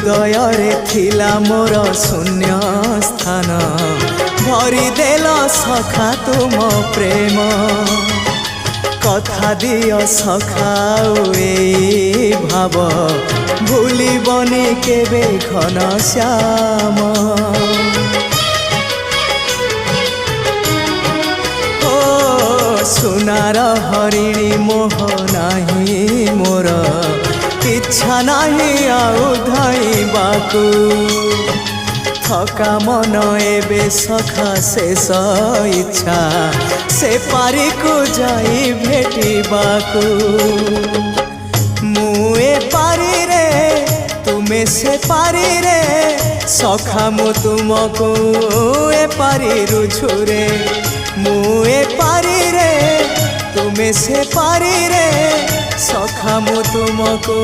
हृदय रे थिला मोर शून्य स्थान भरी देल सखा तुम प्रेम कथा दियो सखाओ ए भाव भूलिबनी केबे घन श्याम ओ सुनार हरिणी मोह नाही मोर इच्छा नहीं आउ धाइबाकू थका मन एबे सखा शेष इच्छा से पारी को जाई भेटिबाकू मुए पारी रे तुमे से पारी रे सखा मु तुमको ए पारी रुझुरे मुए पारी रे तुमे से पारी रे सखा मु तुमको।